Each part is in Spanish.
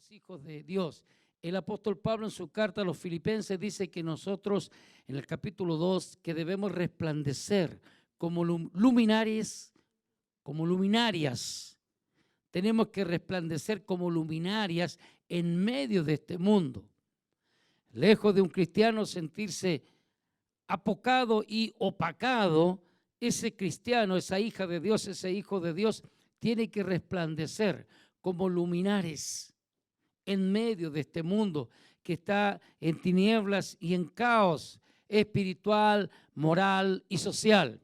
somos hijos de Dios. El apóstol Pablo en su carta a los Filipenses dice que nosotros, en el capítulo 2, que debemos resplandecer como luminarias. Tenemos que resplandecer como luminarias en medio de este mundo. Lejos de un cristiano sentirse apocado y opacado, ese cristiano, esa hija de Dios, ese hijo de Dios, tiene que resplandecer como luminares en medio de este mundo que está en tinieblas y en caos espiritual, moral y social.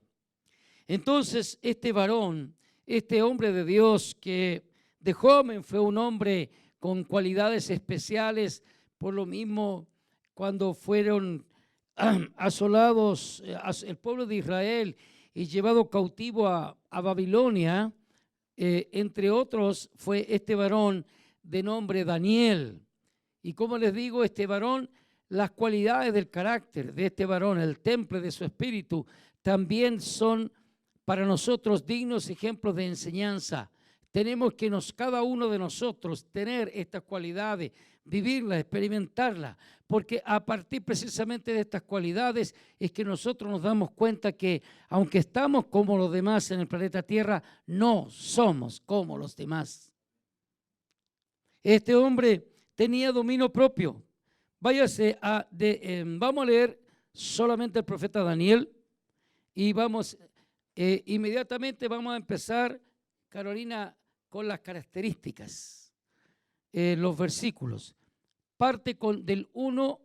Entonces, este varón, este hombre de Dios que de joven fue un hombre con cualidades especiales, por lo mismo cuando fueron asolados el pueblo de Israel y llevado cautivo a Babilonia, entre otros fue este varón de nombre Daniel. Y como les digo, este varón, las cualidades del carácter de este varón, el temple de su espíritu, también son para nosotros dignos ejemplos de enseñanza. Tenemos que cada uno de nosotros tener estas cualidades, vivirlas, experimentarlas, porque a partir precisamente de estas cualidades es que nosotros nos damos cuenta que aunque estamos como los demás en el planeta Tierra, no somos como los demás. Este hombre tenía dominio propio. Váyase vamos a leer solamente el profeta Daniel y inmediatamente vamos a empezar, Carolina, con las características, los versículos. Parte del 1,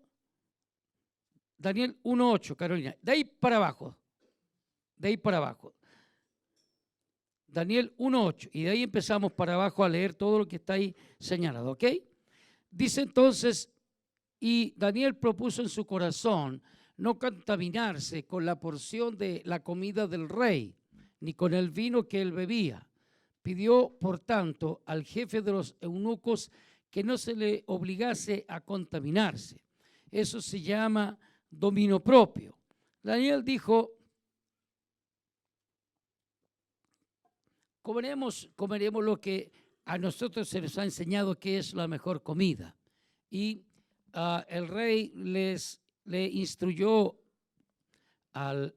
Daniel 1:8, Carolina. De ahí para abajo. Daniel 1:8. Y de ahí empezamos para abajo a leer todo lo que está ahí señalado, ¿ok? Dice entonces, y Daniel propuso en su corazón no contaminarse con la porción de la comida del rey, ni con el vino que él bebía. Pidió, por tanto, al jefe de los eunucos que no se le obligase a contaminarse. Eso se llama dominio propio. Daniel dijo, comeremos lo que a nosotros se nos ha enseñado que es la mejor comida. Y el rey le instruyó al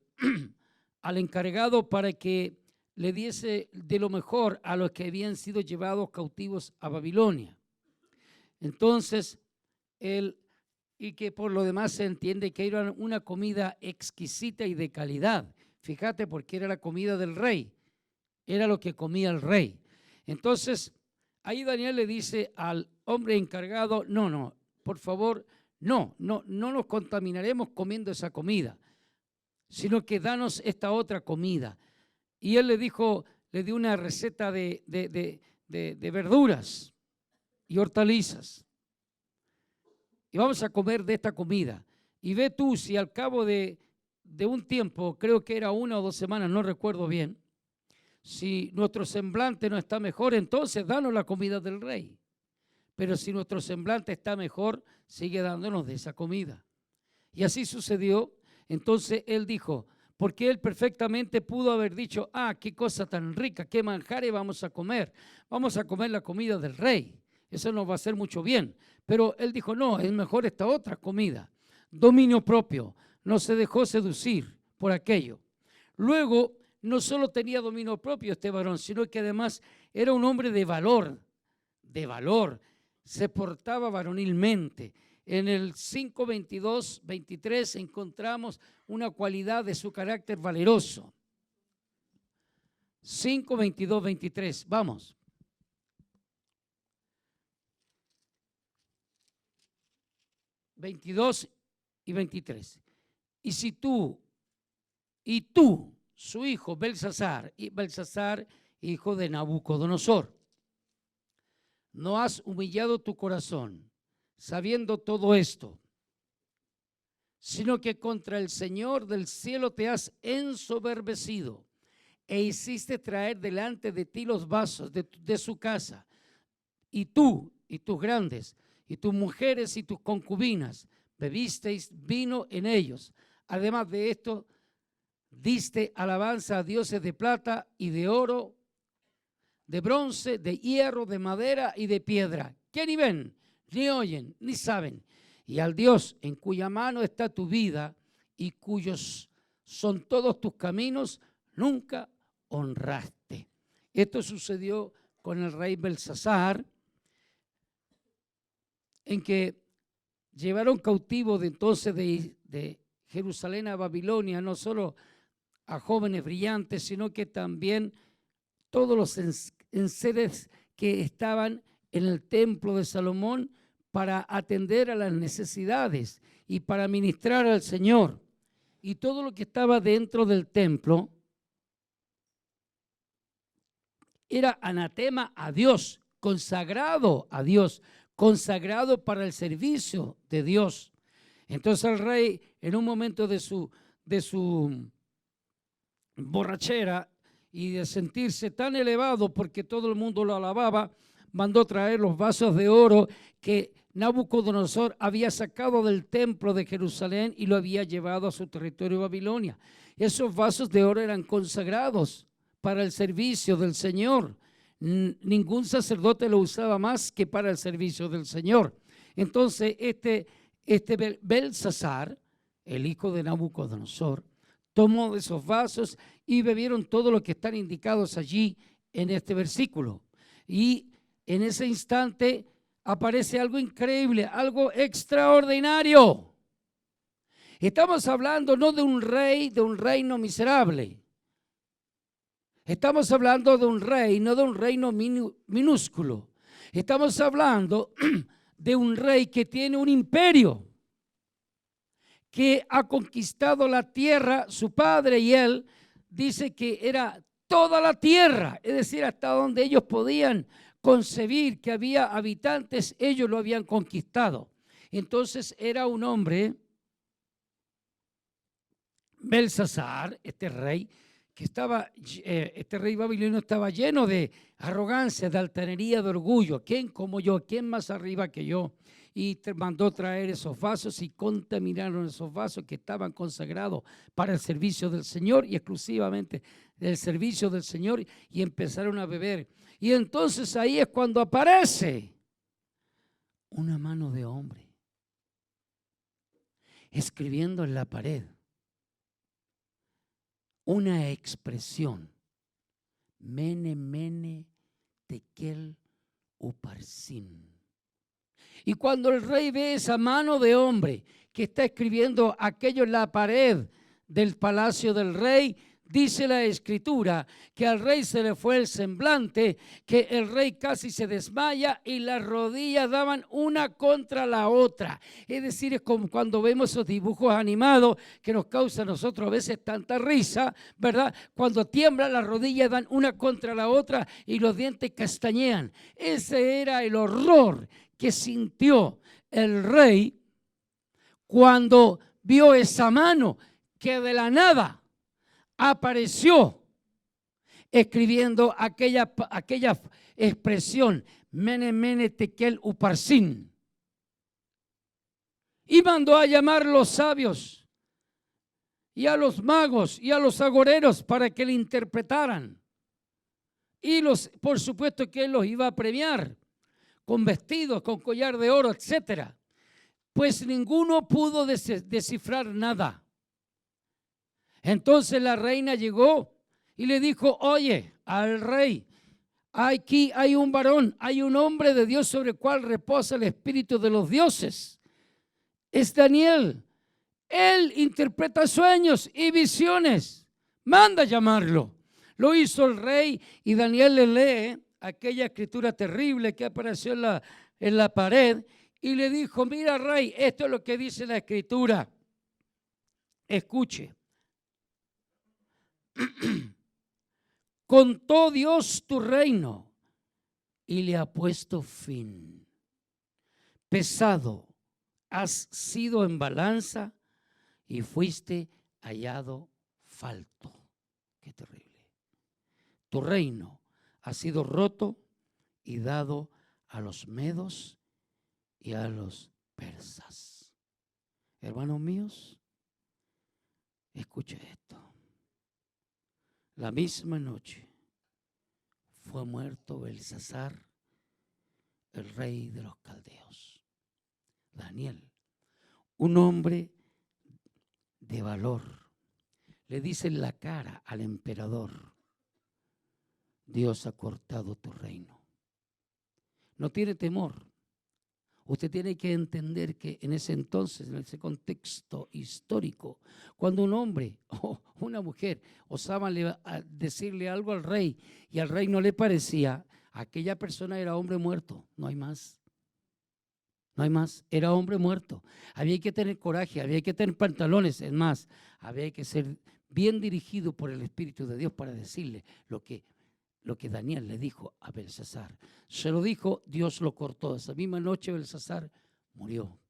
encargado para que le diese de lo mejor a los que habían sido llevados cautivos a Babilonia. Entonces, y que por lo demás se entiende que era una comida exquisita y de calidad. Fíjate, porque era la comida del rey, era lo que comía el rey. Entonces, ahí Daniel le dice al hombre encargado, no, por favor, no nos contaminaremos comiendo esa comida, sino que danos esta otra comida. Y él le dio una receta de verduras y hortalizas. Y vamos a comer de esta comida. Y ve tú si al cabo de un tiempo, creo que era 1 o 2 semanas, no recuerdo bien, si nuestro semblante no está mejor, entonces danos la comida del rey. Pero si nuestro semblante está mejor, sigue dándonos de esa comida. Y así sucedió. Entonces él dijo, porque él perfectamente pudo haber dicho, qué cosa tan rica, qué manjares vamos a comer la comida del rey, eso nos va a hacer mucho bien. Pero él dijo, no, es mejor esta otra comida. Dominio propio, no se dejó seducir por aquello. Luego, no solo tenía dominio propio este varón, sino que además era un hombre de valor, se portaba varonilmente. En el 5:22-23 encontramos una cualidad de su carácter valeroso. 5:22-23, vamos. (22 y 23). Y tú, su hijo Belsasar, hijo de Nabucodonosor, no has humillado tu corazón, sabiendo todo esto, sino que contra el Señor del cielo te has ensoberbecido e hiciste traer delante de ti los vasos de su casa, y tú y tus grandes y tus mujeres y tus concubinas bebisteis vino en ellos. Además de esto, diste alabanza a dioses de plata y de oro, de bronce, de hierro, de madera y de piedra. que ni ven, ni oyen, ni saben, y al Dios en cuya mano está tu vida y cuyos son todos tus caminos, nunca honraste. Esto sucedió con el rey Belsasar, en que llevaron cautivo de entonces de Jerusalén a Babilonia, no solo a jóvenes brillantes, sino que también todos los enseres que estaban en el templo de Salomón para atender a las necesidades y para ministrar al Señor. Y todo lo que estaba dentro del templo era anatema a Dios, consagrado a Dios, consagrado para el servicio de Dios. Entonces el rey, en un momento de su borrachera y de sentirse tan elevado porque todo el mundo lo alababa, mandó traer los vasos de oro que Nabucodonosor había sacado del templo de Jerusalén y lo había llevado a su territorio Babilonia. Esos vasos de oro eran consagrados para el servicio del Señor. Ningún sacerdote lo usaba más que para el servicio del Señor. Entonces este Belsasar, el hijo de Nabucodonosor, tomó de esos vasos y bebieron todo lo que están indicados allí en este versículo. Y en ese instante aparece algo increíble, algo extraordinario. Estamos hablando no de un rey, de un reino miserable. Estamos hablando de un rey, no de un reino minúsculo. Estamos hablando de un rey que tiene un imperio, que ha conquistado la tierra. Su padre y él dice que era toda la tierra, es decir, hasta donde ellos podían concebir que había habitantes, ellos lo habían conquistado. Entonces era un hombre, Belsasar, este rey, que estaba, este rey babilonio estaba lleno de arrogancia, de altanería, de orgullo. ¿Quién como yo? ¿Quién más arriba que yo? Y mandó traer esos vasos y contaminaron esos vasos que estaban consagrados para el servicio del Señor y exclusivamente del servicio del Señor, y empezaron a beber. Y entonces ahí es cuando aparece una mano de hombre escribiendo en la pared una expresión: Mene, mene, tekel, uparsin. Y cuando el rey ve esa mano de hombre que está escribiendo aquello en la pared del palacio del rey, dice la escritura que al rey se le fue el semblante, que el rey casi se desmaya y las rodillas daban una contra la otra. Es decir, es como cuando vemos esos dibujos animados que nos causa a nosotros a veces tanta risa, ¿verdad? Cuando tiemblan, las rodillas dan una contra la otra y los dientes castañean. Ese era el horror que sintió el rey cuando vio esa mano que de la nada apareció escribiendo aquella expresión: Mene, mene, tekel, uparsin. Y mandó a llamar a los sabios y a los magos y a los agoreros para que le interpretaran. Y por supuesto que él los iba a premiar con vestidos, con collar de oro, etcétera. Pues ninguno pudo descifrar nada. Entonces la reina llegó y le dijo: oye, al rey, aquí hay un varón, hay un hombre de Dios sobre el cual reposa el espíritu de los dioses. Es Daniel. Él interpreta sueños y visiones. Manda llamarlo. Lo hizo el rey y Daniel le lee aquella escritura terrible que apareció en la pared y le dijo: mira, rey, esto es lo que dice la escritura. Escuche. Contó Dios tu reino y le ha puesto fin. Pesado has sido en balanza y fuiste hallado falto. Qué terrible. Tu reino ha sido roto y dado a los medos y a los persas. Hermanos míos, escuche esto. La misma noche fue muerto Belsasar, el rey de los caldeos. Daniel, un hombre de valor, le dice en la cara al emperador: Dios ha cortado tu reino. No tiene temor. Usted tiene que entender que en ese entonces, en ese contexto histórico, cuando un hombre o una mujer osaban decirle algo al rey y al rey no le parecía, aquella persona era hombre muerto, no hay más. No hay más, era hombre muerto. Había que tener coraje, había que tener pantalones, es más, había que ser bien dirigido por el Espíritu de Dios para decirle lo que Daniel le dijo a Belsasar. Se lo dijo, Dios lo cortó. Esa misma noche Belsasar murió.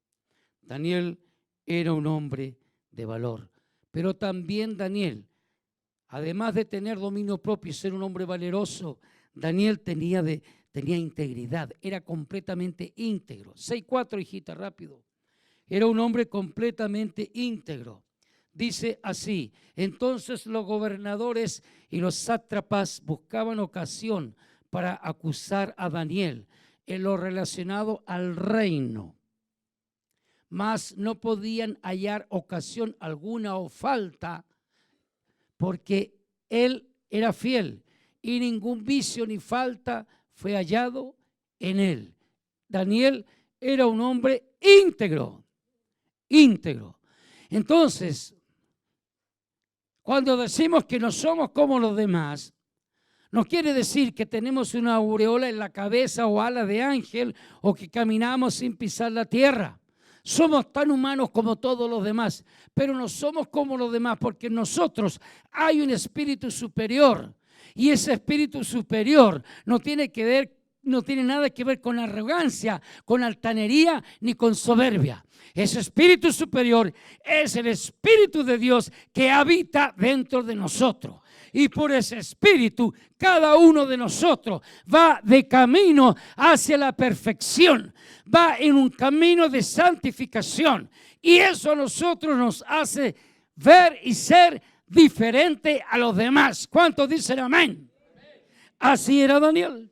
Daniel era un hombre de valor, pero también Daniel, además de tener dominio propio y ser un hombre valeroso, Daniel tenía integridad, era completamente íntegro. 6:4, hijita, rápido. Era un hombre completamente íntegro. Dice así: entonces los gobernadores y los sátrapas buscaban ocasión para acusar a Daniel en lo relacionado al reino, mas no podían hallar ocasión alguna o falta, porque él era fiel y ningún vicio ni falta fue hallado en él. Daniel era un hombre íntegro, íntegro. Entonces, cuando decimos que no somos como los demás, no quiere decir que tenemos una aureola en la cabeza o ala de ángel o que caminamos sin pisar la tierra. Somos tan humanos como todos los demás, pero no somos como los demás porque en nosotros hay un espíritu superior y ese espíritu superior no tiene nada que ver con arrogancia, con altanería ni con soberbia. Ese espíritu superior es el Espíritu de Dios que habita dentro de nosotros. Y por ese espíritu, cada uno de nosotros va de camino hacia la perfección, va en un camino de santificación. Y eso a nosotros nos hace ver y ser diferente a los demás. ¿Cuántos dicen amén? Así era Daniel.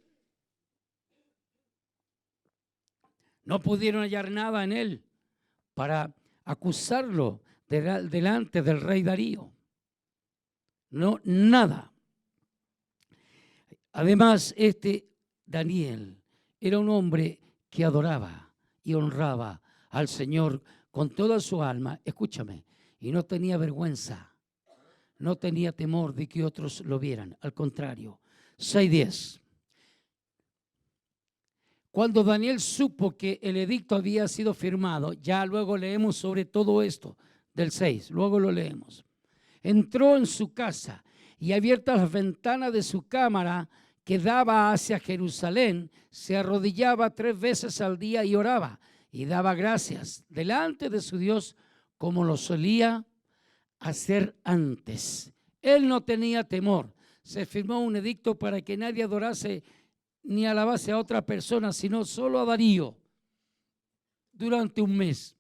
No pudieron hallar nada en él para acusarlo delante del rey Darío. No, nada. Además, Daniel era un hombre que adoraba y honraba al Señor con toda su alma. Escúchame, y no tenía vergüenza, no tenía temor de que otros lo vieran. Al contrario, 6:10. Cuando Daniel supo que el edicto había sido firmado, ya luego leemos sobre todo esto del 6, luego lo leemos. Entró en su casa y abiertas las ventanas de su cámara que daba hacia Jerusalén, se arrodillaba 3 veces al día y oraba y daba gracias delante de su Dios como lo solía hacer antes. Él no tenía temor. Se firmó un edicto para que nadie adorase ni alabase a otra persona, sino solo a Darío durante un mes.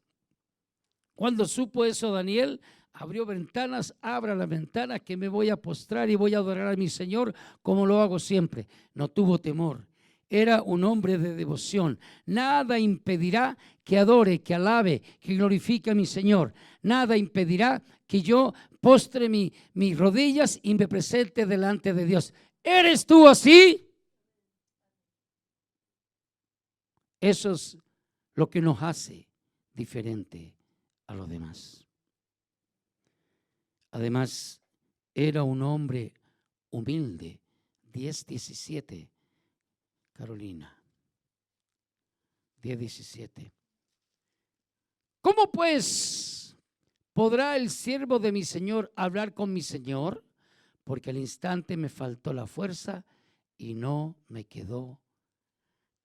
Cuando supo eso Daniel, abrió ventanas, abra las ventanas que me voy a postrar y voy a adorar a mi Señor como lo hago siempre. No tuvo temor. Era un hombre de devoción. Nada impedirá que adore, que alabe, que glorifique a mi Señor. Nada impedirá que yo postre mis rodillas y me presente delante de Dios. ¿Eres tú así? Eso es lo que nos hace diferente a los demás. Además, era un hombre humilde. 10:17, Carolina. 10:17. ¿Cómo pues podrá el siervo de mi Señor hablar con mi Señor? Porque al instante me faltó la fuerza y no me quedó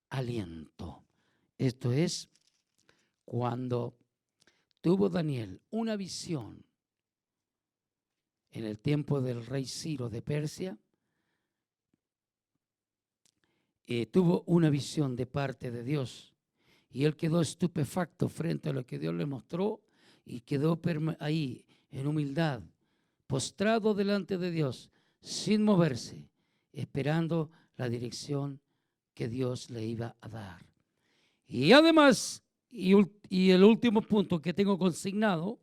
aliento. Esto es cuando tuvo Daniel una visión en el tiempo del rey Ciro de Persia. Tuvo una visión de parte de Dios y él quedó estupefacto frente a lo que Dios le mostró y quedó ahí en humildad, postrado delante de Dios, sin moverse, esperando la dirección que Dios le iba a dar. Y además, y el último punto que tengo consignado,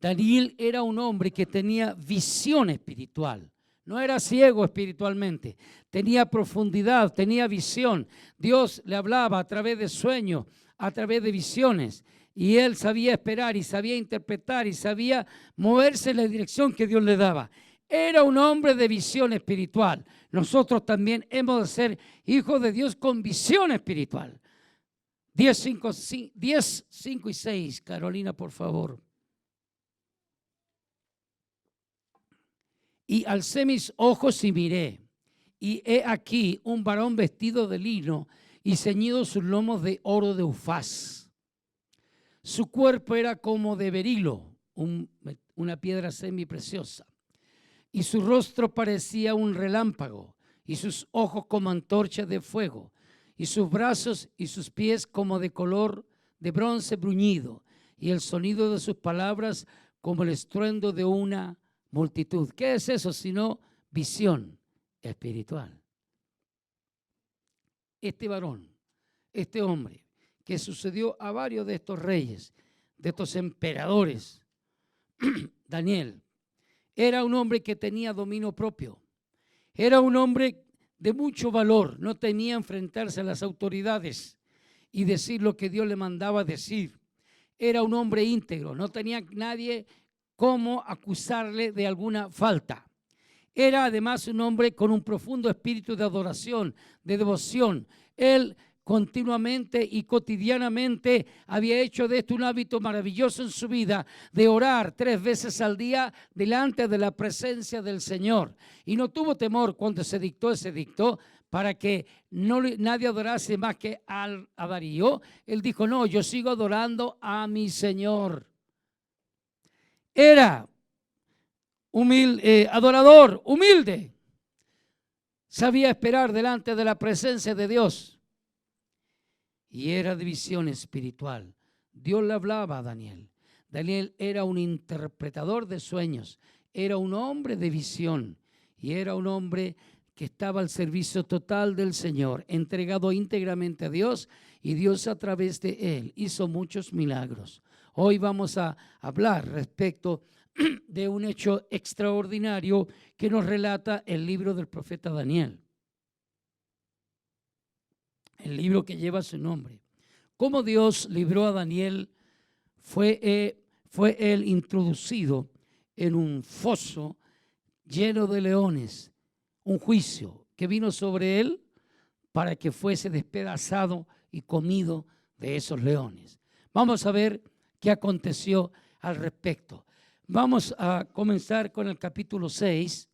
Daniel era un hombre que tenía visión espiritual. No era ciego espiritualmente, tenía profundidad, tenía visión. Dios le hablaba a través de sueños, a través de visiones. Y él sabía esperar y sabía interpretar y sabía moverse en la dirección que Dios le daba. Era un hombre de visión espiritual. Nosotros también hemos de ser hijos de Dios con visión espiritual. 10, 5 y 6, Carolina, por favor. Y alcé mis ojos y miré, y he aquí un varón vestido de lino y ceñido sus lomos de oro de Ufaz. Su cuerpo era como de berilo, una piedra semipreciosa, y su rostro parecía un relámpago, y sus ojos como antorchas de fuego, y sus brazos y sus pies como de color de bronce bruñido, y el sonido de sus palabras como el estruendo de una multitud. ¿Qué es eso sino visión espiritual? Este varón, este hombre, que sucedió a varios de estos reyes, de estos emperadores, Daniel, era un hombre que tenía dominio propio, era un hombre de mucho valor, no temía enfrentarse a las autoridades y decir lo que Dios le mandaba decir. Era un hombre íntegro, no tenía nadie cómo acusarle de alguna falta. Era además un hombre con un profundo espíritu de adoración, de devoción. Él continuamente y cotidianamente había hecho de esto un hábito maravilloso en su vida, de orar 3 veces al día delante de la presencia del Señor. Y no tuvo temor cuando se dictó ese edicto para que nadie adorase más que a Darío. Él dijo, no, yo sigo adorando a mi Señor. Era humilde, adorador, humilde. Sabía esperar delante de la presencia de Dios. Y era de visión espiritual. Dios le hablaba a Daniel. Daniel era un interpretador de sueños. Era un hombre de visión. Y era un hombre que estaba al servicio total del Señor, entregado íntegramente a Dios. Y Dios a través de él hizo muchos milagros. Hoy vamos a hablar respecto de un hecho extraordinario que nos relata el libro del profeta Daniel. El libro que lleva su nombre. Cómo Dios libró a Daniel, fue él introducido en un foso lleno de leones, un juicio que vino sobre él para que fuese despedazado y comido de esos leones. Vamos a ver qué aconteció al respecto. Vamos a comenzar con el capítulo 6.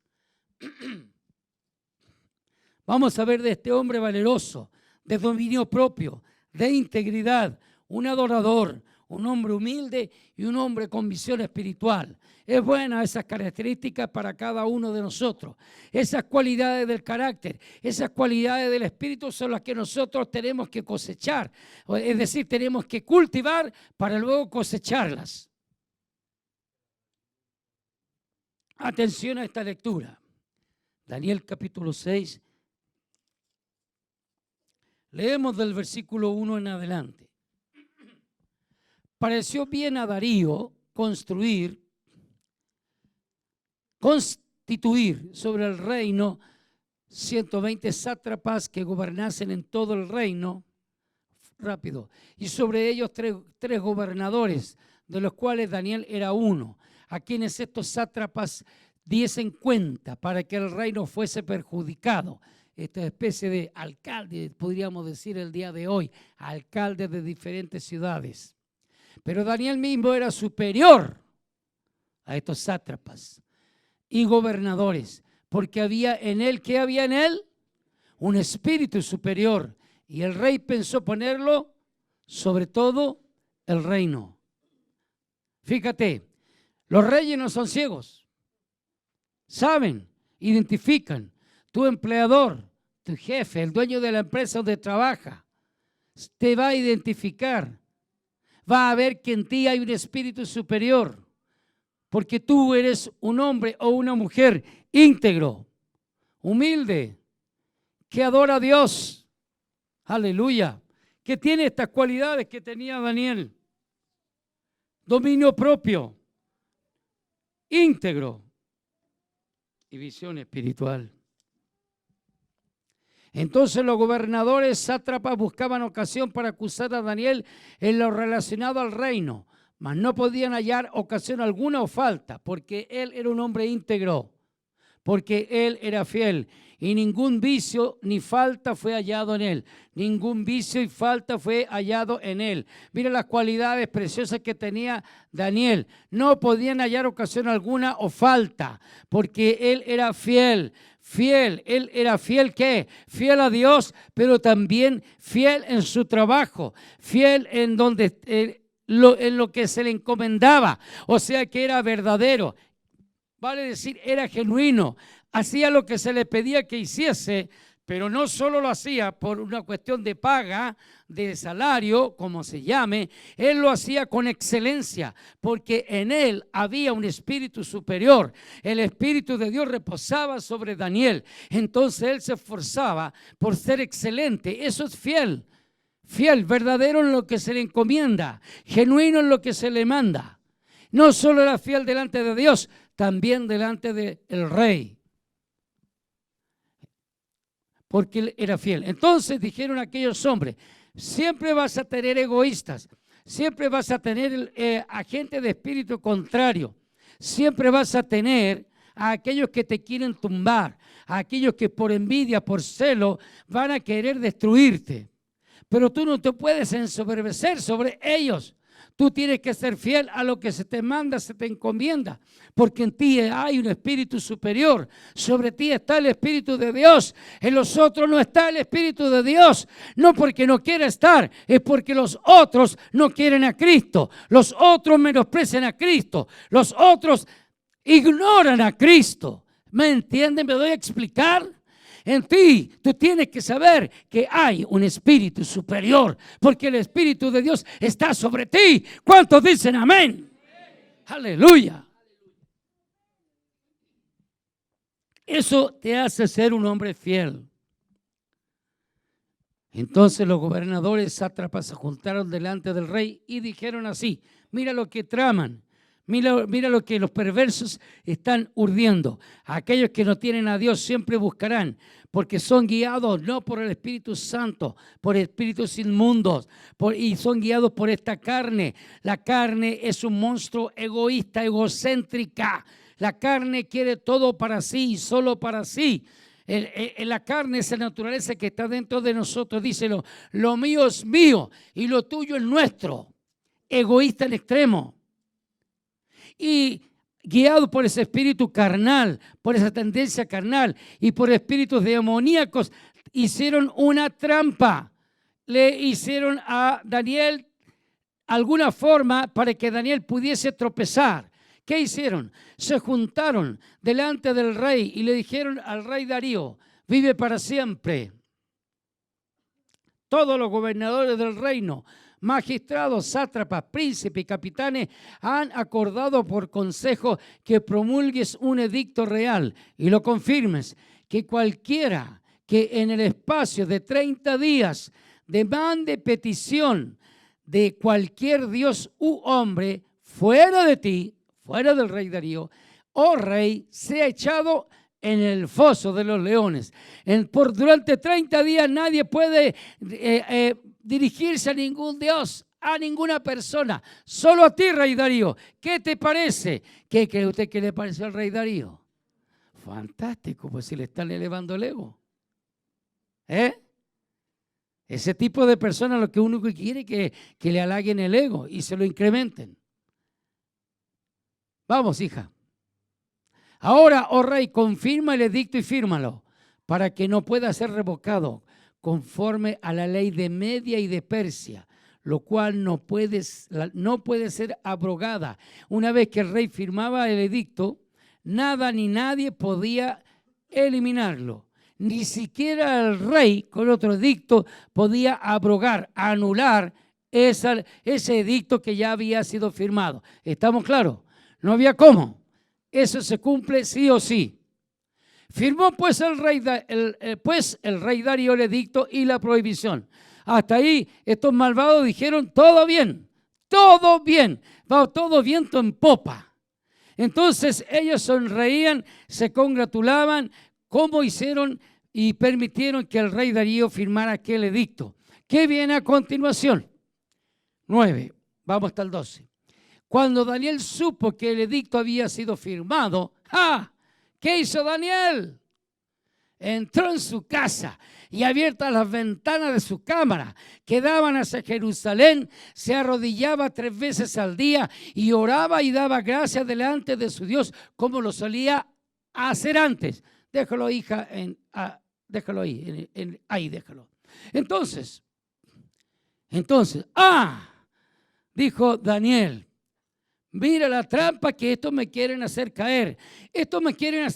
Vamos a ver de este hombre valeroso, de dominio propio, de integridad, un adorador, un hombre humilde y un hombre con visión espiritual. Es buena esas características para cada uno de nosotros. Esas cualidades del carácter, esas cualidades del espíritu son las que nosotros tenemos que cosechar. Es decir, tenemos que cultivar para luego cosecharlas. Atención a esta lectura. Daniel capítulo 6. Leemos del versículo 1 en adelante. Pareció bien a Darío constituir sobre el reino 120 sátrapas que gobernasen en todo el reino. Rápido. Y sobre ellos tres gobernadores, de los cuales Daniel era uno, a quienes estos sátrapas diesen cuenta para que el reino fuese perjudicado. Esta especie de alcalde, podríamos decir el día de hoy, alcalde de diferentes ciudades. Pero Daniel mismo era superior a estos sátrapas y gobernadores, porque había en él, ¿qué había en él? Un espíritu superior. Y el rey pensó ponerlo sobre todo el reino. Fíjate, los reyes no son ciegos. Saben, identifican. Tu empleador, tu jefe, el dueño de la empresa donde trabaja, te va a identificar. Va a ver que en ti hay un espíritu superior, porque tú eres un hombre o una mujer íntegro, humilde, que adora a Dios. Aleluya. que tiene estas cualidades que tenía Daniel. Dominio propio, íntegro y visión espiritual. Entonces los gobernadores sátrapas buscaban ocasión para acusar a Daniel en lo relacionado al reino, mas no podían hallar ocasión alguna o falta, porque él era un hombre íntegro, porque él era fiel, y ningún vicio ni falta fue hallado en él. Ningún vicio y falta fue hallado en él. Mira las cualidades preciosas que tenía Daniel. No podían hallar ocasión alguna o falta, porque él era fiel. Fiel, él era fiel, ¿qué? Fiel a Dios, pero también fiel en su trabajo, fiel en donde en lo que se le encomendaba, o sea que era verdadero, vale decir, era genuino, hacía lo que se le pedía que hiciese, pero no solo lo hacía por una cuestión de paga, de salario, como se llame, él lo hacía con excelencia, porque en él había un espíritu superior. El espíritu de Dios reposaba sobre Daniel. Entonces él se esforzaba por ser excelente. Eso es fiel. Fiel, verdadero en lo que se le encomienda, genuino en lo que se le manda. No solo era fiel delante de Dios, también delante del rey, porque él era fiel. Entonces dijeron aquellos hombres: siempre vas a tener egoístas, siempre vas a tener a gente de espíritu contrario, siempre vas a tener a aquellos que te quieren tumbar, a aquellos que por envidia, por celo, van a querer destruirte. Pero tú no te puedes ensoberbecer sobre ellos. Tú tienes que ser fiel a lo que se te manda, se te encomienda, porque en ti hay un espíritu superior. Sobre ti está el Espíritu de Dios. En los otros no está el Espíritu de Dios. No porque no quiera estar, es porque los otros no quieren a Cristo. Los otros menosprecian a Cristo. Los otros ignoran a Cristo. ¿Me entienden? ¿Me doy a explicar? En ti, tú tienes que saber que hay un espíritu superior, porque el Espíritu de Dios está sobre ti. ¿Cuántos dicen amén? Aleluya. Eso te hace ser un hombre fiel. Entonces los gobernadores sátrapas se juntaron delante del rey y dijeron así: mira lo que traman. Mira lo que los perversos están urdiendo. Aquellos que no tienen a Dios siempre buscarán, porque son guiados no por el Espíritu Santo, por espíritus inmundos, y son guiados por esta carne. La carne es un monstruo egoísta, egocéntrica. La carne quiere todo para sí y solo para sí. La carne es la naturaleza que está dentro de nosotros. Dice: lo mío es mío y lo tuyo es nuestro. Egoísta en extremo. Y guiado por ese espíritu carnal, por esa tendencia carnal y por espíritus demoníacos, hicieron una trampa. Le hicieron a Daniel alguna forma para que Daniel pudiese tropezar. ¿Qué hicieron? Se juntaron delante del rey y le dijeron al rey Darío: vive para siempre. Todos los gobernadores del reino, magistrados, sátrapas, príncipes y capitanes han acordado por consejo que promulgues un edicto real y lo confirmes, que cualquiera que en el espacio de 30 días demande petición de cualquier dios u hombre fuera de ti, fuera del rey Darío, oh rey, sea echado en el foso de los leones. Durante 30 días nadie puede dirigirse a ningún dios, a ninguna persona, solo a ti, rey Darío. ¿Qué te parece? ¿Qué cree usted que le pareció al rey Darío? Fantástico, pues si le están elevando el ego. Ese tipo de personas lo que uno quiere es que le halaguen el ego y se lo incrementen. Vamos, hija. Ahora, oh rey, confirma el edicto y fírmalo, para que no pueda ser revocado conforme a la ley de Media y de Persia, lo cual no puede ser abrogada. Una vez que el rey firmaba el edicto, nada ni nadie podía eliminarlo. Ni siquiera el rey con otro edicto podía abrogar, anular ese edicto que ya había sido firmado. ¿Estamos claros? No había cómo. Eso se cumple sí o sí. Firmó pues el rey Darío el edicto y la prohibición. Hasta ahí estos malvados dijeron, todo bien, va todo viento en popa. Entonces ellos sonreían, se congratulaban cómo hicieron y permitieron que el rey Darío firmara aquel edicto. ¿Qué viene a continuación? 9, vamos hasta el 12. Cuando Daniel supo que el edicto había sido firmado, ¡ah! ¿Qué hizo Daniel? Entró en su casa y abiertas las ventanas de su cámara que daban hacia Jerusalén, se arrodillaba 3 veces al día y oraba y daba gracias delante de su Dios como lo solía hacer antes. Déjalo, hija, déjalo ahí, ahí déjalo. Entonces, dijo Daniel, mira la trampa que estos me quieren hacer caer. Estos me quieren,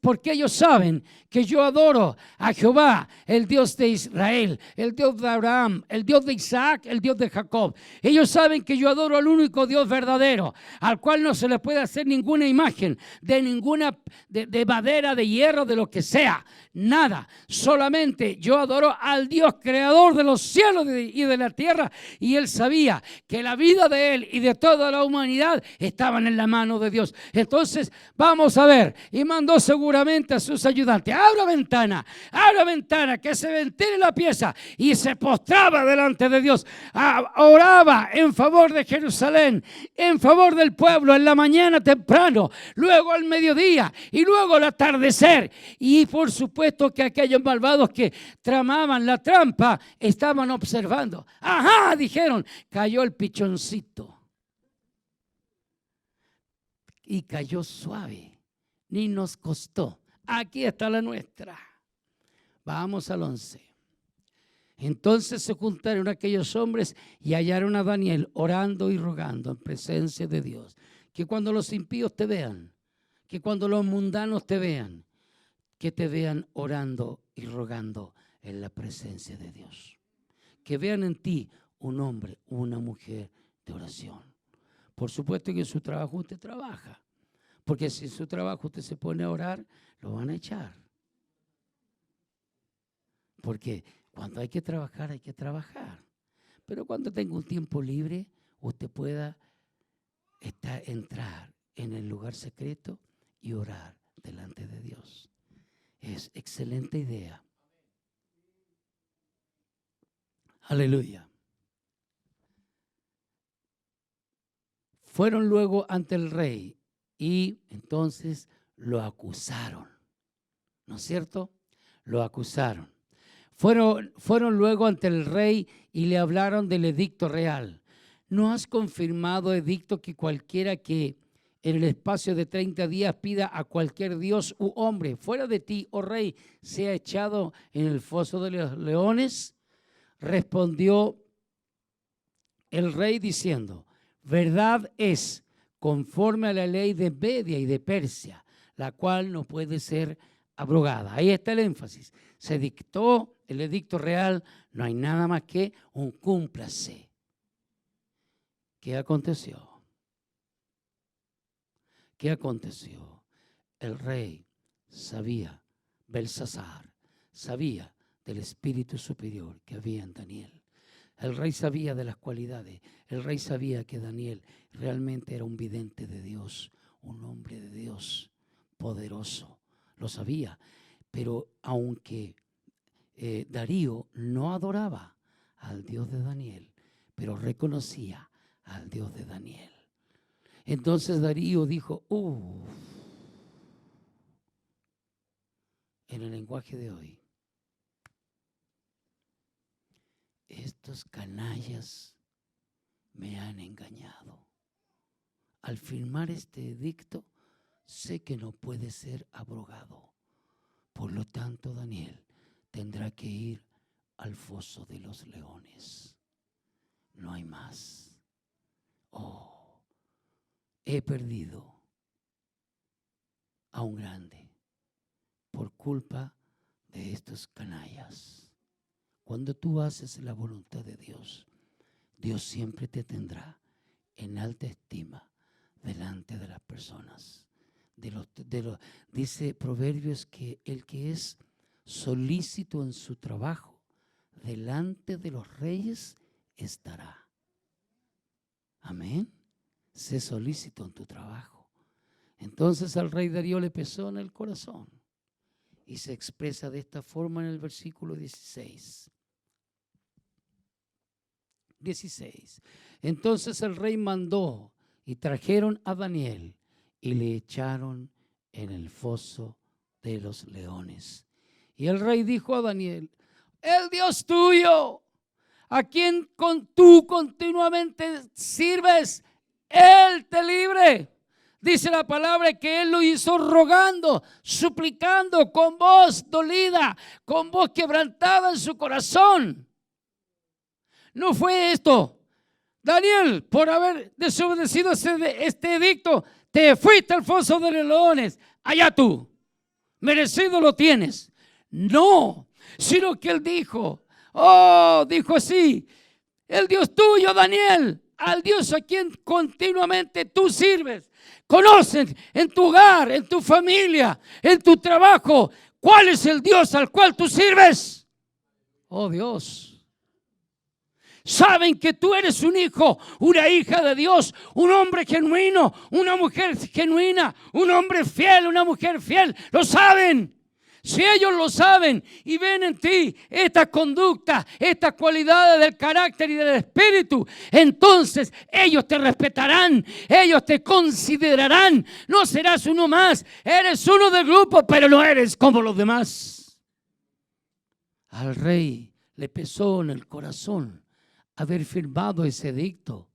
porque ellos saben que yo adoro a Jehová, el Dios de Israel, el Dios de Abraham, el Dios de Isaac, el Dios de Jacob. Ellos saben que yo adoro al único Dios verdadero, al cual no se le puede hacer ninguna imagen de ninguna, de madera, de hierro, de lo que sea. Nada, solamente yo adoro al Dios creador de los cielos y de la tierra, y él sabía que la vida de él y de toda la humanidad estaban en la mano de Dios. Entonces vamos a ver, y mandó seguramente a sus ayudantes, abra ventana, que se ventile la pieza, y se postraba delante de Dios, oraba en favor de Jerusalén, en favor del pueblo, en la mañana temprano, luego al mediodía y luego al atardecer. Y por supuesto que aquellos malvados que tramaban la trampa estaban observando. Ajá, dijeron, cayó el pichoncito. Y cayó suave, ni nos costó. Aquí está la nuestra. Vamos al 11. Entonces se juntaron aquellos hombres y hallaron a Daniel orando y rogando en presencia de Dios. Que cuando los impíos te vean, que cuando los mundanos te vean, que te vean orando y rogando en la presencia de Dios. Que vean en ti un hombre, una mujer de oración. Por supuesto que en su trabajo usted trabaja, porque si en su trabajo usted se pone a orar, lo van a echar. Porque cuando hay que trabajar, hay que trabajar. Pero cuando tenga un tiempo libre, usted pueda entrar en el lugar secreto y orar delante de Dios. Es excelente idea. Aleluya. Fueron luego ante el rey y entonces lo acusaron. ¿No es cierto? Lo acusaron. Fueron luego ante el rey y le hablaron del edicto real. ¿No has confirmado, edicto, que cualquiera que en el espacio de 30 días pida a cualquier dios u hombre fuera de ti, oh rey, sea echado en el foso de los leones? Respondió el rey diciendo, verdad es, conforme a la ley de Media y de Persia, la cual no puede ser abrogada. Ahí está el énfasis. Se dictó el edicto real, no hay nada más que un cúmplase. ¿Qué aconteció? ¿Qué aconteció? El rey sabía, Belsasar, sabía del espíritu superior que había en Daniel. El rey sabía de las cualidades. El rey sabía que Daniel realmente era un vidente de Dios, un hombre de Dios poderoso. Lo sabía. Pero aunque Darío no adoraba al Dios de Daniel, pero reconocía al Dios de Daniel. Entonces Darío dijo, en el lenguaje de hoy, estos canallas me han engañado. Al firmar este edicto, sé que no puede ser abrogado. Por lo tanto, Daniel tendrá que ir al foso de los leones. No hay más. He perdido a un grande por culpa de estos canallas. Cuando tú haces la voluntad de Dios, Dios siempre te tendrá en alta estima delante de las personas. Dice Proverbios que el que es solícito en su trabajo, delante de los reyes estará. Amén. Sé solícito en tu trabajo. Entonces al rey Darío le pesó en el corazón y se expresa de esta forma en el versículo 16. Entonces el rey mandó y trajeron a Daniel y le echaron en el foso de los leones. Y el rey dijo a Daniel: el Dios tuyo, a quien tú continuamente sirves, Él te libre. Dice la palabra que Él lo hizo rogando, suplicando, con voz dolida, con voz quebrantada en su corazón. No fue esto: Daniel, por haber desobedecido este edicto, te fuiste al foso de los leones, allá tú, merecido lo tienes. No, sino que él dijo así: el Dios tuyo, Daniel, al Dios a quien continuamente tú sirves, conocen en tu hogar, en tu familia, en tu trabajo, cuál es el Dios al cual tú sirves. Oh Dios. Saben que tú eres un hijo, una hija de Dios, un hombre genuino, una mujer genuina, un hombre fiel, una mujer fiel. Lo saben. Si ellos lo saben y ven en ti esta conducta, estas cualidades del carácter y del espíritu, entonces ellos te respetarán, ellos te considerarán. No serás uno más, eres uno del grupo, pero no eres como los demás. Al rey le pesó en el corazón haber firmado ese edicto,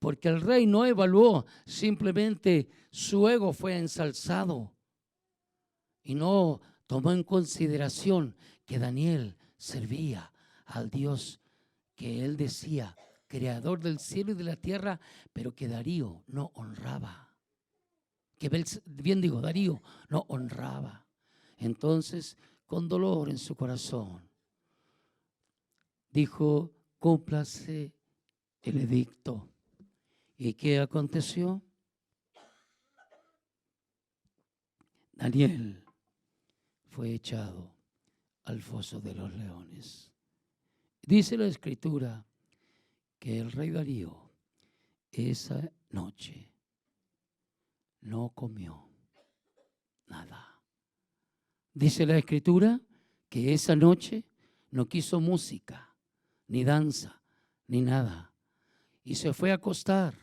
porque el rey no evaluó, simplemente su ego fue ensalzado y no tomó en consideración que Daniel servía al Dios que él decía, creador del cielo y de la tierra, pero que Darío no honraba. Darío no honraba. Entonces, con dolor en su corazón, dijo: cúmplase el edicto. ¿Y qué aconteció? Daniel fue echado al foso de los leones. Dice la Escritura que el rey Darío esa noche no comió nada. Dice la Escritura que esa noche no quiso música, ni danza, ni nada, y se fue a acostar.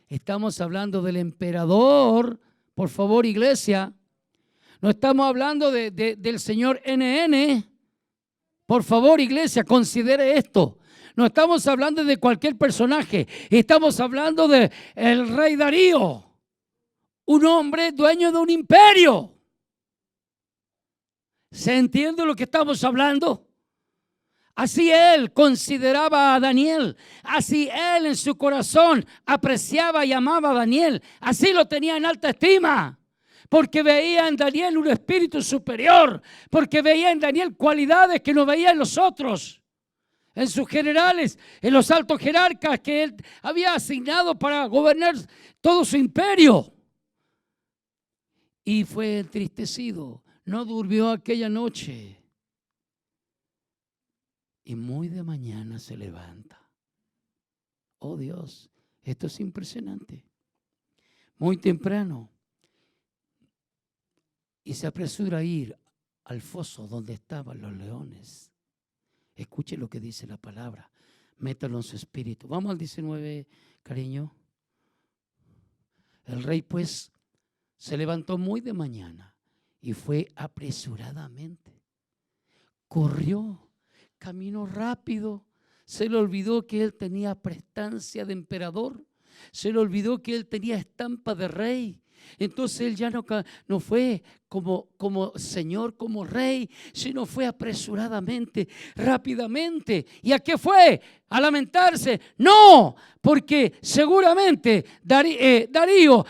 Estamos hablando del emperador, por favor, iglesia. No estamos hablando del señor NN. Por favor, iglesia, considere esto. No estamos hablando de cualquier personaje. Estamos hablando del rey Darío, un hombre dueño de un imperio. ¿Se entiende lo que estamos hablando? Así él consideraba a Daniel, así él en su corazón apreciaba y amaba a Daniel, así lo tenía en alta estima, porque veía en Daniel un espíritu superior, porque veía en Daniel cualidades que no veía en los otros, en sus generales, en los altos jerarcas que él había asignado para gobernar todo su imperio. Y fue entristecido, no durmió aquella noche. Y muy de mañana se levanta. Oh Dios, esto es impresionante. Muy temprano. Y se apresura a ir al foso donde estaban los leones. Escuche lo que dice la palabra. Métalo en su espíritu. Vamos al 19, cariño. El rey pues se levantó muy de mañana y fue apresuradamente. Corrió. Caminó rápido, se le olvidó que él tenía prestancia de emperador, se le olvidó que él tenía estampa de rey. Entonces él ya no fue como señor, como rey, sino fue apresuradamente, rápidamente. ¿Y a qué fue? ¿A lamentarse? No, porque seguramente Darío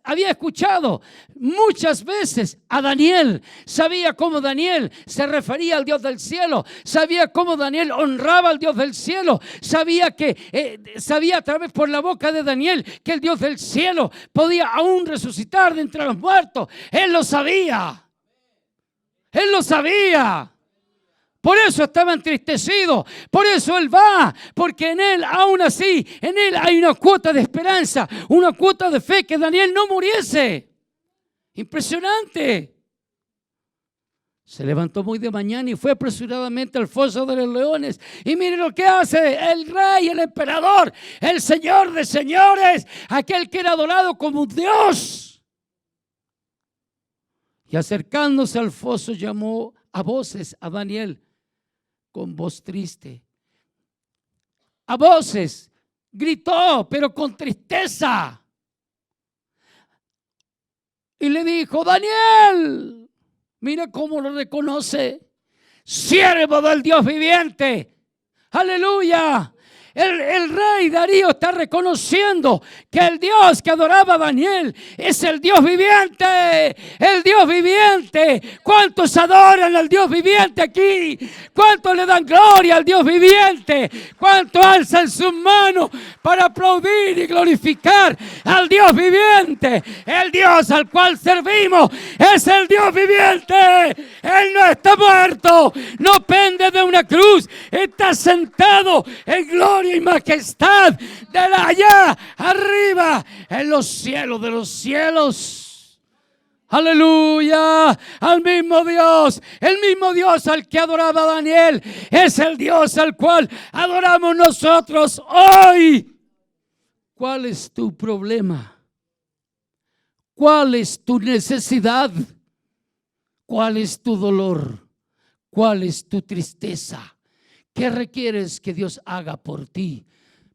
había escuchado muchas veces a Daniel, sabía cómo Daniel se refería al Dios del cielo, sabía cómo Daniel honraba al Dios del cielo, sabía a través por la boca de Daniel que el Dios del cielo podía aún resucitar de entre los muertos. Él lo sabía. Él lo sabía. Por eso estaba entristecido. Por eso él va. Porque en él, aún así, en él hay una cuota de esperanza, una cuota de fe que Daniel no muriese. Impresionante. Se levantó muy de mañana y fue apresuradamente al foso de los leones. Y mire lo que hace el rey, el emperador, el señor de señores, aquel que era adorado como Dios. Y acercándose al foso llamó a voces a Daniel con voz triste. A voces gritó, pero con tristeza. Y le dijo: Daniel, mira cómo lo reconoce, siervo del Dios viviente. Aleluya. El rey Darío está reconociendo que el Dios que adoraba a Daniel es el Dios viviente. El Dios viviente. ¿Cuántos adoran al Dios viviente aquí? ¿Cuántos le dan gloria al Dios viviente? ¿Cuántos alzan sus manos para aplaudir y glorificar al Dios viviente? El Dios al cual servimos es el Dios viviente. Él no está muerto, no pende de una cruz, está sentado en gloria y majestad de allá arriba en los cielos de los cielos. Aleluya. Al mismo Dios, el mismo Dios al que adoraba Daniel es el Dios al cual adoramos nosotros hoy. ¿Cuál es tu problema? ¿Cuál es tu necesidad? ¿Cuál es tu dolor? ¿Cuál es tu tristeza? ¿Qué requieres que Dios haga por ti?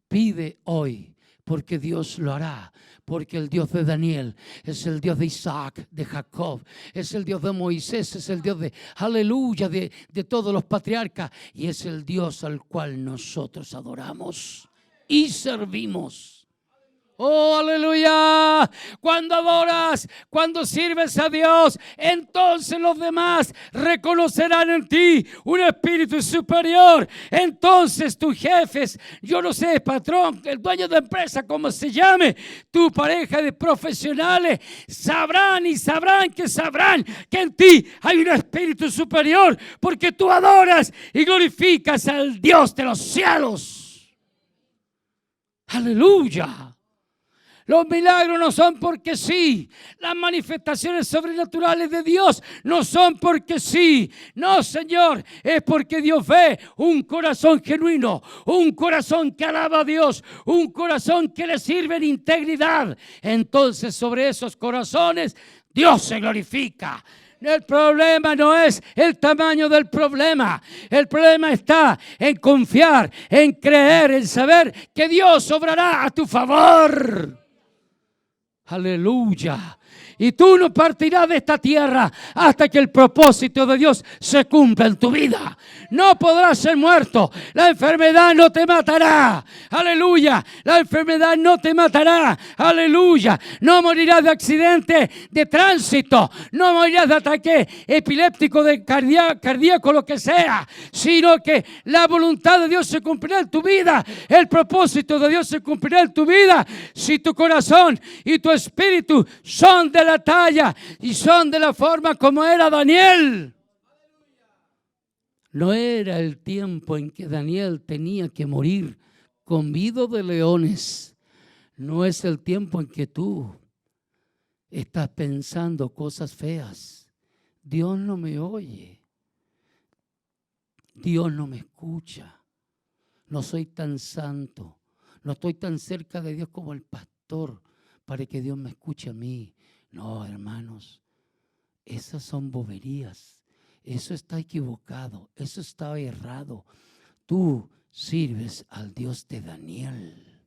Pide hoy, porque Dios lo hará. Porque el Dios de Daniel es el Dios de Isaac, de Jacob, es el Dios de Moisés, es el Dios de, aleluya, de todos los patriarcas. Y es el Dios al cual nosotros adoramos y servimos. Oh, aleluya. Cuando adoras, cuando sirves a Dios, entonces los demás reconocerán en ti un espíritu superior. Entonces tus jefes, yo no sé, patrón, el dueño de empresa, como se llame, tu pareja de profesionales, sabrán que en ti hay un espíritu superior, porque tú adoras y glorificas al Dios de los cielos. Aleluya. Los milagros no son porque sí. Las manifestaciones sobrenaturales de Dios no son porque sí. No, Señor, es porque Dios ve un corazón genuino, un corazón que alaba a Dios, un corazón que le sirve en integridad. Entonces, sobre esos corazones, Dios se glorifica. El problema no es el tamaño del problema. El problema está en confiar, en creer, en saber que Dios obrará a tu favor. Aleluya. Y tú no partirás de esta tierra hasta que el propósito de Dios se cumpla en tu vida. No podrás ser muerto. La enfermedad no te matará. Aleluya. La enfermedad no te matará. Aleluya. No morirás de accidente de tránsito. No morirás de ataque epiléptico, de cardíaco, lo que sea. Sino que la voluntad de Dios se cumplirá en tu vida. El propósito de Dios se cumplirá en tu vida. Si tu corazón y tu espíritu son de la talla y son de la forma como era Daniel. No era el tiempo en que Daniel tenía que morir comido de leones. No es el tiempo en que tú estás pensando cosas feas. Dios no me oye. Dios no me escucha. No soy tan santo. No estoy tan cerca de Dios como el pastor para que Dios me escuche a mí. No, hermanos, esas son boberías. Eso está equivocado. Eso está errado. Tú sirves al Dios de Daniel.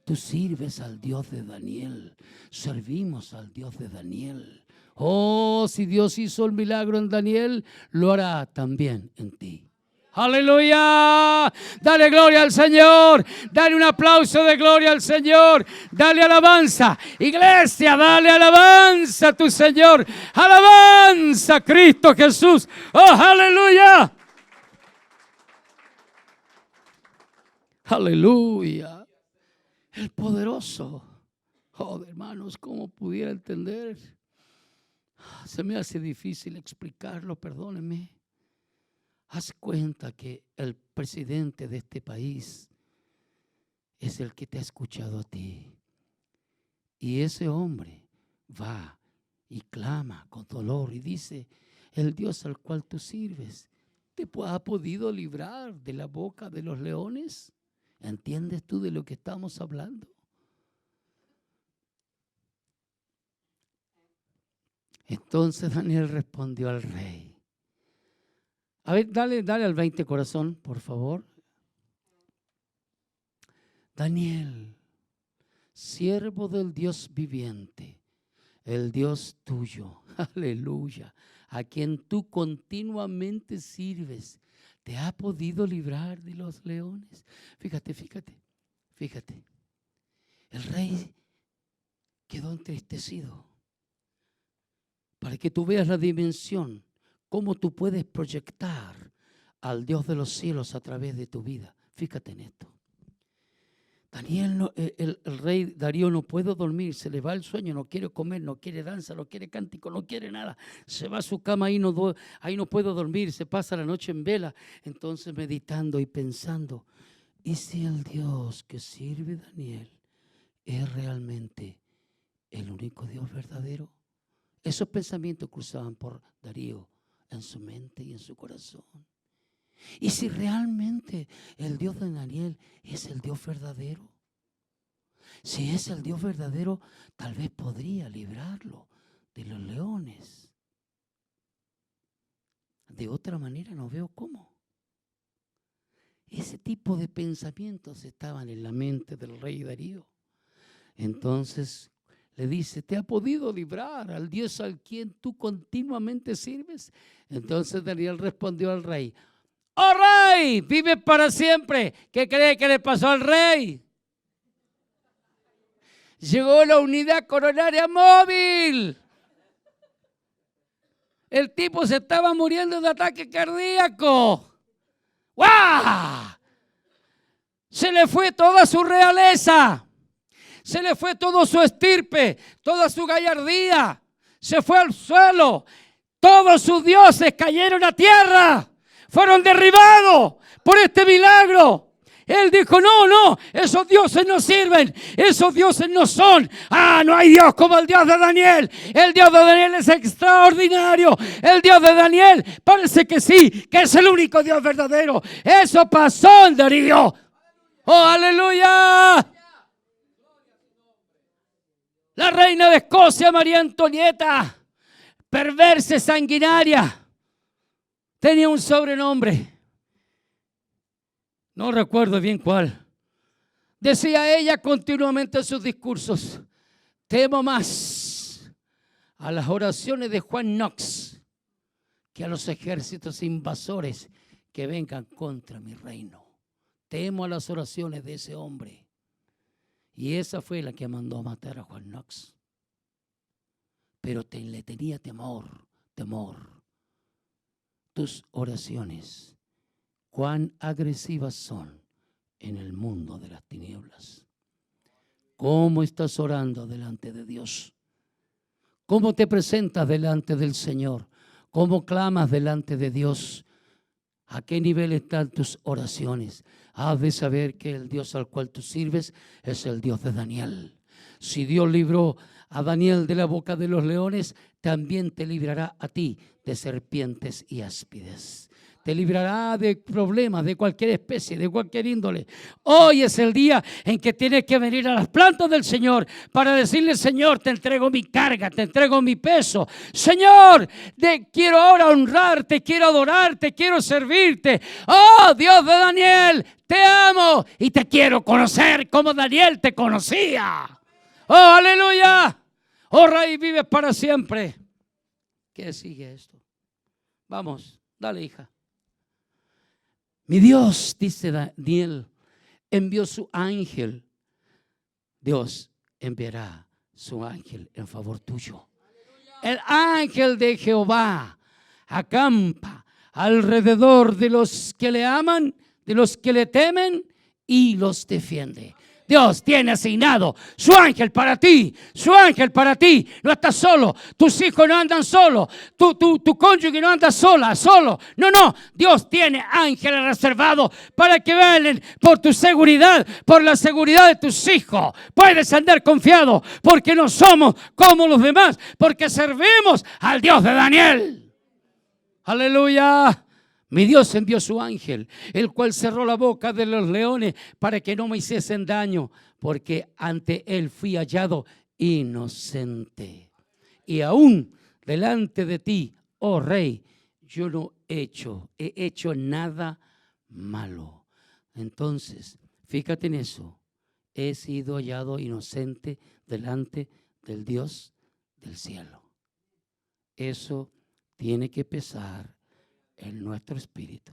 Tú sirves al Dios de Daniel. Servimos al Dios de Daniel. Oh, si Dios hizo el milagro en Daniel, lo hará también en ti. Aleluya. Dale gloria al Señor. Dale un aplauso de gloria al Señor. Dale alabanza. Iglesia, dale alabanza a tu Señor. Alabanza a Cristo Jesús. Oh, aleluya. Aleluya. El poderoso. Oh, hermanos, ¿cómo pudiera entender? Se me hace difícil explicarlo, perdónenme. haz cuenta que el presidente de este país es el que te ha escuchado a ti. Y ese hombre va y clama con dolor y dice, el Dios al cual tú sirves te ha podido librar de la boca de los leones. ¿Entiendes tú de lo que estamos hablando? Entonces Daniel respondió al rey. A ver, dale al 20, corazón, por favor. Daniel, siervo del Dios viviente, el Dios tuyo, aleluya, a quien tú continuamente sirves, ¿te ha podido librar de los leones? Fíjate. El rey quedó entristecido. Para que tú veas la dimensión, cómo tú puedes proyectar al Dios de los cielos a través de tu vida. Fíjate en esto. Daniel, el rey Darío no puede dormir, se le va el sueño, no quiere comer, no quiere danza, no quiere cántico, no quiere nada. Se va a su cama, ahí no puede dormir, se pasa la noche en vela. Entonces meditando y pensando, ¿y si el Dios que sirve Daniel es realmente el único Dios verdadero? Esos pensamientos cruzaban por Darío en su mente y en su corazón. Y si realmente el Dios de Daniel es el Dios verdadero, si es el Dios verdadero, tal vez podría librarlo de los leones. De otra manera no veo cómo. Ese tipo de pensamientos estaban en la mente del rey Darío. Entonces le dice, ¿te ha podido librar al Dios al quien tú continuamente sirves? Entonces Daniel respondió al rey, ¡oh rey, vive para siempre! ¿Qué cree que le pasó al rey? Llegó la unidad coronaria móvil. El tipo se estaba muriendo de ataque cardíaco. ¡Guau! Se le fue toda su realeza. Se le fue todo su estirpe, toda su gallardía. Se fue al suelo. Todos sus dioses cayeron a tierra. Fueron derribados por este milagro. Él dijo, no, esos dioses no sirven, esos dioses no son. No hay Dios como el Dios de Daniel. El Dios de Daniel es extraordinario. El Dios de Daniel parece que sí, que es el único Dios verdadero. Eso pasó en Darío. ¡Oh, aleluya! La reina de Escocia, María Antonieta, perversa, sanguinaria, tenía un sobrenombre. No recuerdo bien cuál. Decía ella continuamente en sus discursos, temo más a las oraciones de Juan Knox que a los ejércitos invasores que vengan contra mi reino. Temo a las oraciones de ese hombre. Y esa fue la que mandó a matar a Juan Knox. Pero le tenía temor. Tus oraciones, cuán agresivas son en el mundo de las tinieblas. ¿Cómo estás orando delante de Dios? ¿Cómo te presentas delante del Señor? ¿Cómo clamas delante de Dios? ¿A qué nivel están tus oraciones? Has de saber que el Dios al cual tú sirves es el Dios de Daniel. Si Dios libró a Daniel de la boca de los leones, también te librará a ti de serpientes y áspides. Te librará de problemas de cualquier especie, de cualquier índole. Hoy es el día en que tienes que venir a las plantas del Señor para decirle, Señor, te entrego mi carga, te entrego mi peso. Señor, quiero ahora honrarte, quiero adorarte, quiero servirte. Oh, Dios de Daniel, te amo y te quiero conocer como Daniel te conocía. Oh, aleluya. Oh, Rey, vives para siempre. ¿Qué sigue esto? Vamos, dale, hija. Mi Dios, dice Daniel, envió su ángel. Dios enviará su ángel en favor tuyo. El ángel de Jehová acampa alrededor de los que le aman, de los que le temen y los defiende. Dios tiene asignado su ángel para ti, su ángel para ti. No estás solo, tus hijos no andan solos, tu cónyuge no anda solo. No, Dios tiene ángeles reservados para que velen por tu seguridad, por la seguridad de tus hijos. Puedes andar confiado porque no somos como los demás, porque servimos al Dios de Daniel. Aleluya. Mi Dios envió su ángel, el cual cerró la boca de los leones para que no me hiciesen daño, porque ante él fui hallado inocente. Y aún delante de ti, oh rey, yo no he hecho nada malo. Entonces, fíjate en eso. He sido hallado inocente delante del Dios del cielo. Eso tiene que pesar en nuestro espíritu.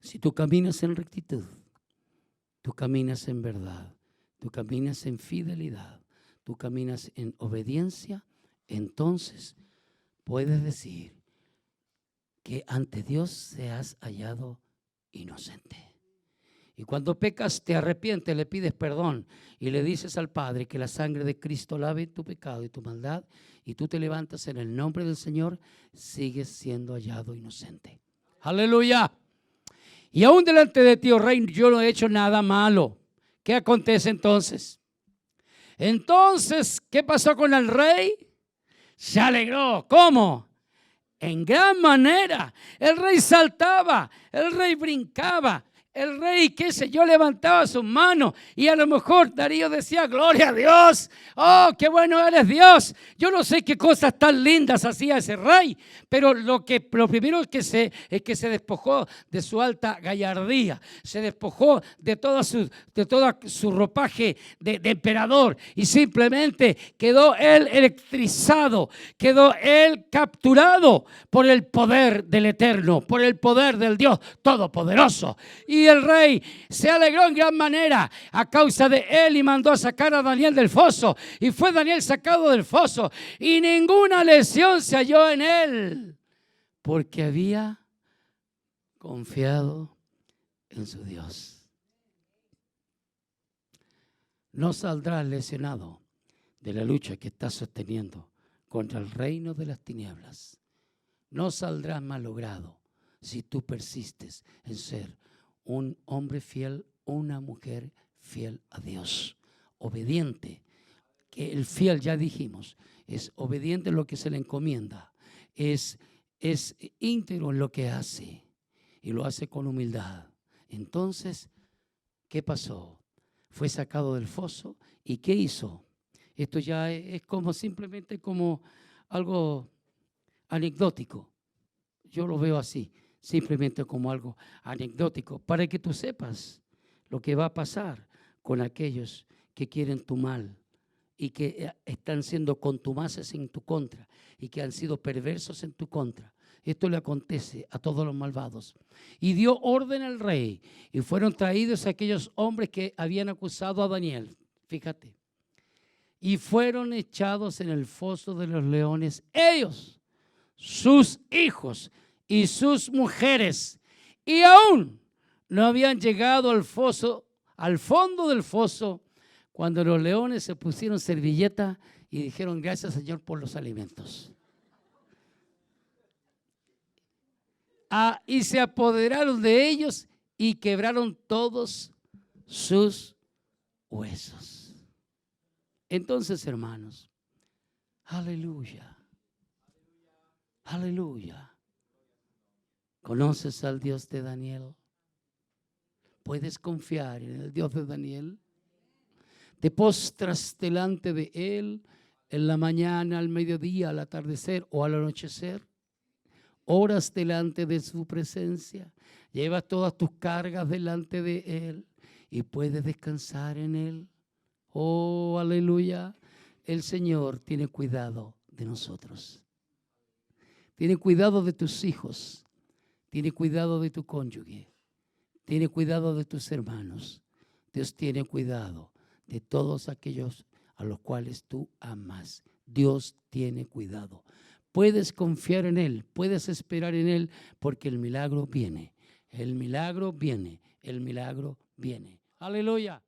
Si tú caminas en rectitud, tú caminas en verdad, tú caminas en fidelidad, tú caminas en obediencia, entonces puedes decir que ante Dios seas hallado inocente. Y cuando pecas, te arrepientes, le pides perdón y le dices al Padre que la sangre de Cristo lave tu pecado y tu maldad, y tú te levantas en el nombre del Señor, sigues siendo hallado inocente. ¡Aleluya! Y aún delante de ti, oh rey, yo no he hecho nada malo. ¿Qué acontece entonces? Entonces, ¿qué pasó con el rey? Se alegró. ¿Cómo? En gran manera. El rey saltaba, el rey brincaba. El rey, qué sé yo, levantaba sus manos y a lo mejor Darío decía, gloria a Dios, oh, qué bueno eres Dios. Yo no sé qué cosas tan lindas hacía ese rey, pero lo primero es que se despojó de su alta gallardía, se despojó de todo su ropaje de emperador y simplemente quedó él electrizado, quedó él capturado por el poder del Eterno, por el poder del Dios Todopoderoso. Y el rey se alegró en gran manera a causa de él y mandó a sacar a Daniel del foso. Y fue Daniel sacado del foso y ninguna lesión se halló en él, porque había confiado en su Dios. No saldrás lesionado de la lucha que estás sosteniendo contra el reino de las tinieblas. No saldrás malogrado si tú persistes en ser un hombre fiel, una mujer fiel a Dios, obediente. Que el fiel, ya dijimos, es obediente en lo que se le encomienda, es íntegro en lo que hace y lo hace con humildad. Entonces, ¿qué pasó? Fue sacado del foso y ¿qué hizo? Esto ya es como simplemente como algo anecdótico. Yo lo veo así, simplemente como algo anecdótico, para que tú sepas lo que va a pasar con aquellos que quieren tu mal y que están siendo contumaces en tu contra y que han sido perversos en tu contra. Esto le acontece a todos los malvados. Y dio orden al rey y fueron traídos aquellos hombres que habían acusado a Daniel. Fíjate. Y fueron echados en el foso de los leones ellos, sus hijos y sus mujeres, y aún no habían llegado al foso, al fondo del foso, cuando los leones se pusieron servilleta y dijeron gracias, Señor, por los alimentos. Y se apoderaron de ellos y quebraron todos sus huesos. Entonces, hermanos, aleluya, aleluya. ¿Conoces al Dios de Daniel? ¿Puedes confiar en el Dios de Daniel? ¿Te postras delante de Él en la mañana, al mediodía, al atardecer o al anochecer? ¿Oras delante de su presencia? ¿Llevas todas tus cargas delante de Él y puedes descansar en Él? Oh, aleluya. El Señor tiene cuidado de nosotros. Tiene cuidado de tus hijos. Tiene cuidado de tu cónyuge. Tiene cuidado de tus hermanos. Dios tiene cuidado de todos aquellos a los cuales tú amas. Dios tiene cuidado. Puedes confiar en Él, puedes esperar en Él, porque el milagro viene. El milagro viene, el milagro viene. Aleluya.